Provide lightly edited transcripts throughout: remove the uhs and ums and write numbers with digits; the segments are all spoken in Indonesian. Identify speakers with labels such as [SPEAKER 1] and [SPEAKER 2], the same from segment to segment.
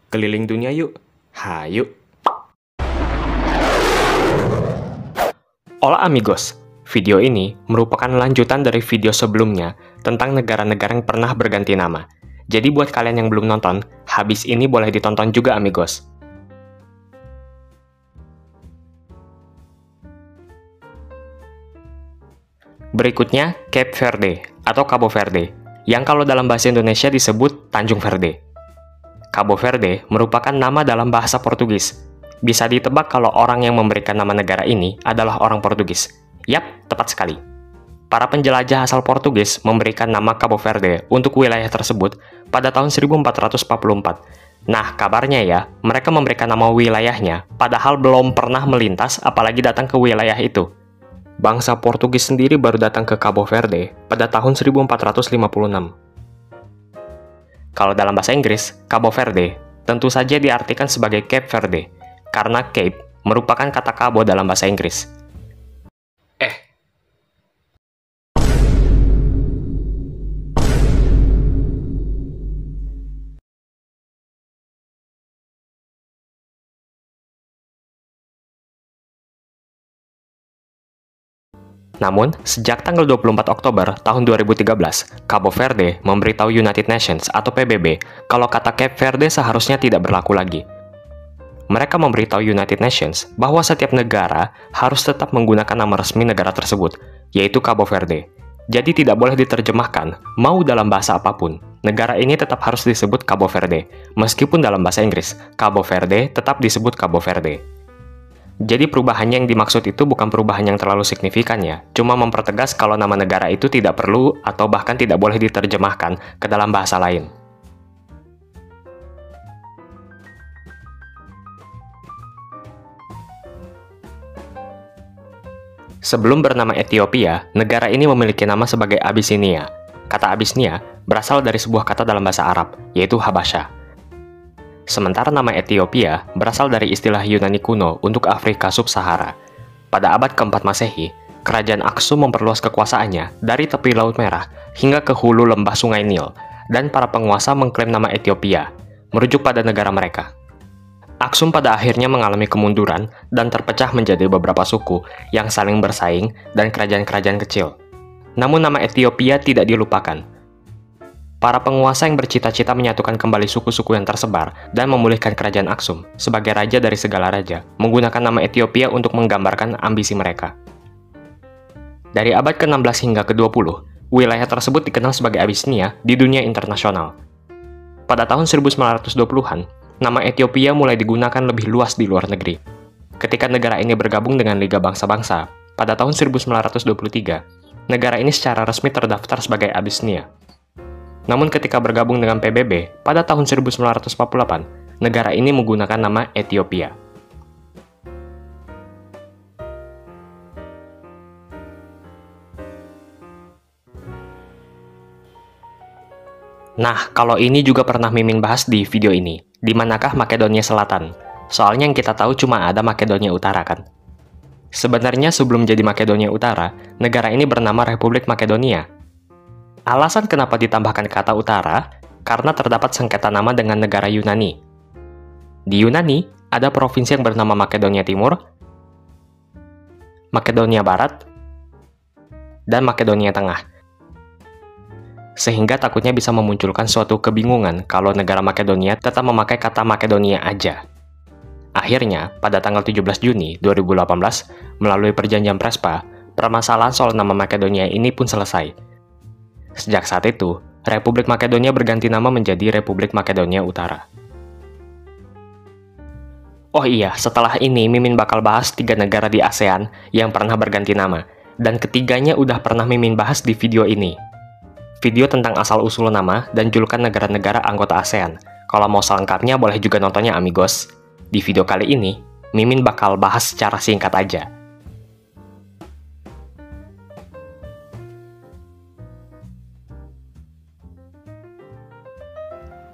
[SPEAKER 1] Keliling dunia yuk. Hayu. Hola amigos. Video ini merupakan lanjutan dari video sebelumnya tentang negara-negara yang pernah berganti nama. Jadi buat kalian yang belum nonton, habis ini boleh ditonton juga amigos. Berikutnya, Cape Verde atau Cabo Verde, yang kalau dalam bahasa Indonesia disebut Tanjung Verde. Cabo Verde merupakan nama dalam bahasa Portugis. Bisa ditebak kalau orang yang memberikan nama negara ini adalah orang Portugis. Yap, tepat sekali. Para penjelajah asal Portugis memberikan nama Cabo Verde untuk wilayah tersebut pada tahun 1444. Nah, kabarnya ya, mereka memberikan nama wilayahnya padahal belum pernah melintas apalagi datang ke wilayah itu. Bangsa Portugis sendiri baru datang ke Cabo Verde pada tahun 1456. Kalau dalam bahasa Inggris, Cabo Verde tentu saja diartikan sebagai Cape Verde, karena Cape merupakan kata Cabo dalam bahasa Inggris. Namun, sejak tanggal 24 Oktober tahun 2013, Cabo Verde memberitahu United Nations atau PBB kalau kata Cape Verde seharusnya tidak berlaku lagi. Mereka memberitahu United Nations bahwa setiap negara harus tetap menggunakan nama resmi negara tersebut, yaitu Cabo Verde. Jadi tidak boleh diterjemahkan, mau dalam bahasa apapun. Negara ini tetap harus disebut Cabo Verde, meskipun dalam bahasa Inggris, Cabo Verde tetap disebut Cabo Verde. Jadi perubahannya yang dimaksud itu bukan perubahan yang terlalu signifikan ya, cuma mempertegas kalau nama negara itu tidak perlu atau bahkan tidak boleh diterjemahkan ke dalam bahasa lain. Sebelum bernama Ethiopia, negara ini memiliki nama sebagai Abyssinia. Kata Abyssinia berasal dari sebuah kata dalam bahasa Arab, yaitu Habasha. Sementara nama Ethiopia berasal dari istilah Yunani kuno untuk Afrika Sub-Sahara. Pada abad keempat Masehi, kerajaan Aksum memperluas kekuasaannya dari tepi Laut Merah hingga ke hulu lembah Sungai Nil, dan para penguasa mengklaim nama Ethiopia, merujuk pada negara mereka. Aksum pada akhirnya mengalami kemunduran dan terpecah menjadi beberapa suku yang saling bersaing dan kerajaan-kerajaan kecil. Namun nama Ethiopia tidak dilupakan. Para penguasa yang bercita-cita menyatukan kembali suku-suku yang tersebar dan memulihkan kerajaan Aksum sebagai raja dari segala raja, menggunakan nama Ethiopia untuk menggambarkan ambisi mereka. Dari abad ke-16 hingga ke-20, wilayah tersebut dikenal sebagai Abyssinia di dunia internasional. Pada tahun 1920-an, nama Ethiopia mulai digunakan lebih luas di luar negeri. Ketika negara ini bergabung dengan Liga Bangsa-Bangsa, pada tahun 1923, negara ini secara resmi terdaftar sebagai Abyssinia. Namun ketika bergabung dengan PBB pada tahun 1948, negara ini menggunakan nama Ethiopia. Nah, kalau ini juga pernah Mimin bahas di video ini. Di manakah Makedonia Selatan? Soalnya yang kita tahu cuma ada Makedonia Utara kan? Sebenarnya sebelum jadi Makedonia Utara, negara ini bernama Republik Makedonia. Alasan kenapa ditambahkan kata utara, karena terdapat sengketa nama dengan negara Yunani. Di Yunani, ada provinsi yang bernama Makedonia Timur, Makedonia Barat, dan Makedonia Tengah. Sehingga takutnya bisa memunculkan suatu kebingungan kalau negara Makedonia tetap memakai kata Makedonia aja. Akhirnya, pada tanggal 17 Juni 2018, melalui perjanjian Prespa, permasalahan soal nama Makedonia ini pun selesai. Sejak saat itu, Republik Makedonia berganti nama menjadi Republik Makedonia Utara. Oh iya, setelah ini Mimin bakal bahas 3 negara di ASEAN yang pernah berganti nama, dan ketiganya udah pernah Mimin bahas di video ini. Video tentang asal-usul nama dan julukan negara-negara anggota ASEAN. Kalau mau selengkapnya boleh juga nontonnya amigos. Di video kali ini, Mimin bakal bahas secara singkat aja.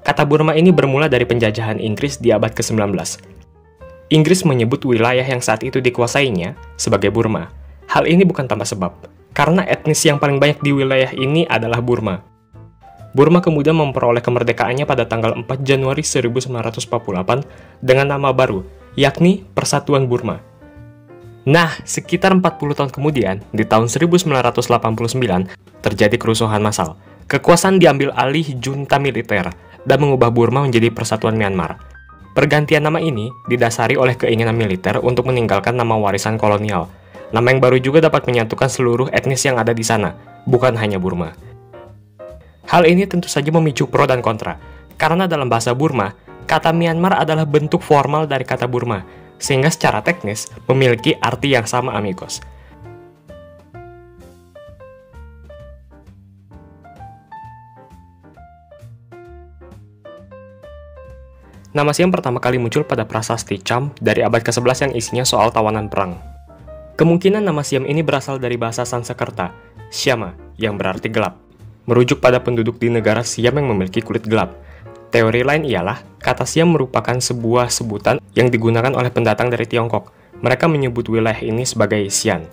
[SPEAKER 1] Kata Burma ini bermula dari penjajahan Inggris di abad ke-19. Inggris menyebut wilayah yang saat itu dikuasainya sebagai Burma. Hal ini bukan tanpa sebab, karena etnis yang paling banyak di wilayah ini adalah Burma. Burma kemudian memperoleh kemerdekaannya pada tanggal 4 Januari 1948 dengan nama baru, yakni Persatuan Burma. Nah, sekitar 40 tahun kemudian, di tahun 1989, terjadi kerusuhan massal. Kekuasaan diambil alih junta militer dan mengubah Burma menjadi Persatuan Myanmar. Pergantian nama ini didasari oleh keinginan militer untuk meninggalkan nama warisan kolonial. Nama yang baru juga dapat menyatukan seluruh etnis yang ada di sana, bukan hanya Burma. Hal ini tentu saja memicu pro dan kontra, karena dalam bahasa Burma, kata Myanmar adalah bentuk formal dari kata Burma, sehingga secara teknis memiliki arti yang sama, amigos. Nama Siam pertama kali muncul pada prasasti Cham dari abad ke-11 yang isinya soal tawanan perang. Kemungkinan nama Siam ini berasal dari bahasa Sanskerta, Syama, yang berarti gelap, merujuk pada penduduk di negara Siam yang memiliki kulit gelap. Teori lain ialah, kata Siam merupakan sebuah sebutan yang digunakan oleh pendatang dari Tiongkok. Mereka menyebut wilayah ini sebagai Sian.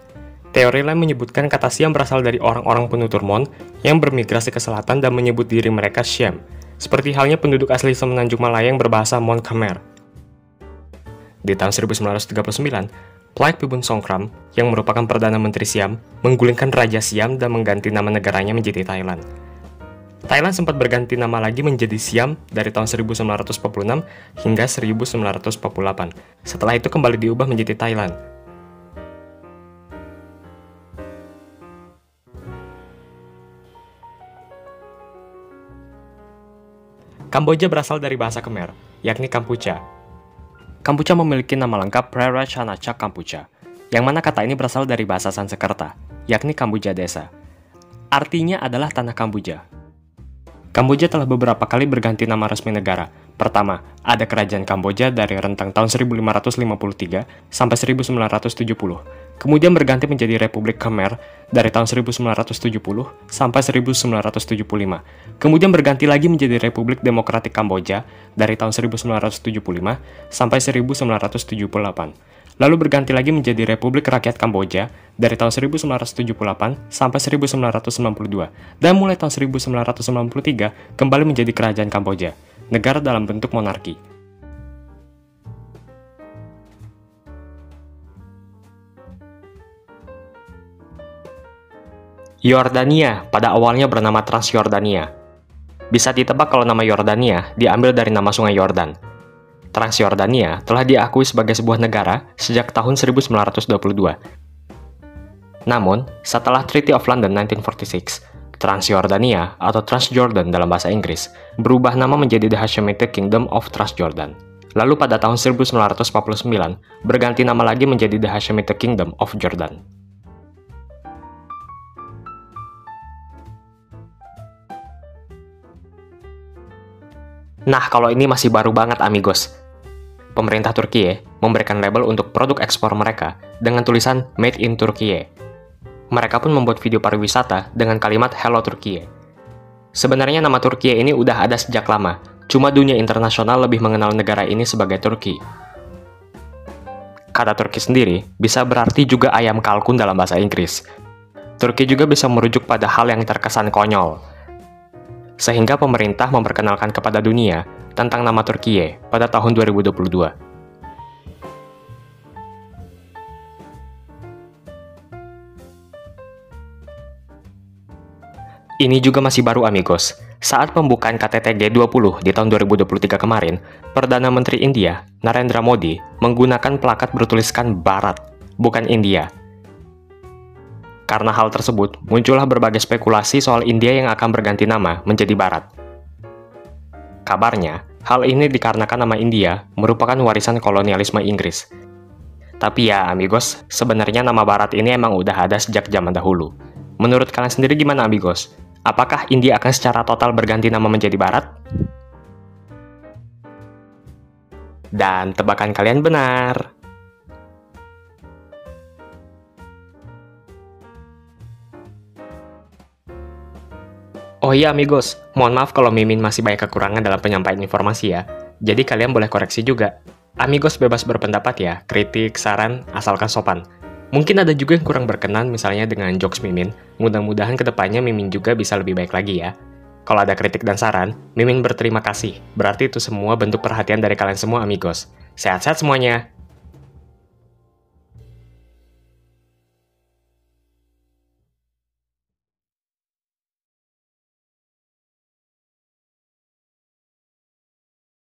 [SPEAKER 1] Teori lain menyebutkan kata Siam berasal dari orang-orang penutur Mon yang bermigrasi ke selatan dan menyebut diri mereka Siam, seperti halnya penduduk asli Semenanjung Malaya yang berbahasa Mon Khmer. Di tahun 1939, Plaek Pibun Songkram, yang merupakan Perdana Menteri Siam, menggulingkan Raja Siam dan mengganti nama negaranya menjadi Thailand. Thailand sempat berganti nama lagi menjadi Siam dari tahun 1946 hingga 1948. Setelah itu kembali diubah menjadi Thailand. Kamboja berasal dari bahasa Khmer, yakni Kampucha. Kampucha memiliki nama lengkap Prarachanachak Kampucha, yang mana kata ini berasal dari bahasa Sanskerta, yakni Kambuja Desa. Artinya adalah tanah Kambuja. Kamboja telah beberapa kali berganti nama resmi negara. Pertama, ada Kerajaan Kamboja dari rentang tahun 1553 sampai 1970. Kemudian berganti menjadi Republik Khmer dari tahun 1970 sampai 1975. Kemudian berganti lagi menjadi Republik Demokratik Kamboja dari tahun 1975 sampai 1978. Lalu berganti lagi menjadi Republik Rakyat Kamboja dari tahun 1978 sampai 1992. Dan mulai tahun 1993 kembali menjadi Kerajaan Kamboja, negara dalam bentuk monarki. Yordania pada awalnya bernama Transjordania. Bisa ditebak kalau nama Yordania diambil dari nama sungai Yordan. Transjordania telah diakui sebagai sebuah negara sejak tahun 1922. Namun, setelah Treaty of London 1946, Transjordania atau Transjordan dalam bahasa Inggris berubah nama menjadi The Hashemite Kingdom of Transjordan. Lalu pada tahun 1949 berganti nama lagi menjadi The Hashemite Kingdom of Jordan. Nah, kalau ini masih baru banget, amigos. Pemerintah Turkiye memberikan label untuk produk ekspor mereka dengan tulisan Made in Turkiye. Mereka pun membuat video pariwisata dengan kalimat Hello Turkiye. Sebenarnya nama Turkiye ini udah ada sejak lama, cuma dunia internasional lebih mengenal negara ini sebagai Turki. Kata Turki sendiri bisa berarti juga ayam kalkun dalam bahasa Inggris. Turki juga bisa merujuk pada hal yang terkesan konyol. Sehingga pemerintah memperkenalkan kepada dunia tentang nama Turkiye pada tahun 2022. Ini juga masih baru, amigos. Saat pembukaan KTT G20 di tahun 2023 kemarin, Perdana Menteri India, Narendra Modi, menggunakan plakat bertuliskan Barat, bukan India. Karena hal tersebut, muncullah berbagai spekulasi soal India yang akan berganti nama menjadi Barat. Kabarnya, hal ini dikarenakan nama India merupakan warisan kolonialisme Inggris. Tapi ya, amigos, sebenarnya nama Barat ini emang udah ada sejak zaman dahulu. Menurut kalian sendiri gimana, amigos? Apakah India akan secara total berganti nama menjadi Barat? Dan tebakan kalian benar. Oh iya, amigos, mohon maaf kalau Mimin masih banyak kekurangan dalam penyampaian informasi ya. Jadi kalian boleh koreksi juga. Amigos bebas berpendapat ya, kritik, saran, asalkan sopan. Mungkin ada juga yang kurang berkenan misalnya dengan jokes Mimin. Mudah-mudahan kedepannya Mimin juga bisa lebih baik lagi ya. Kalau ada kritik dan saran, Mimin berterima kasih. Berarti itu semua bentuk perhatian dari kalian semua amigos. Sehat-sehat semuanya!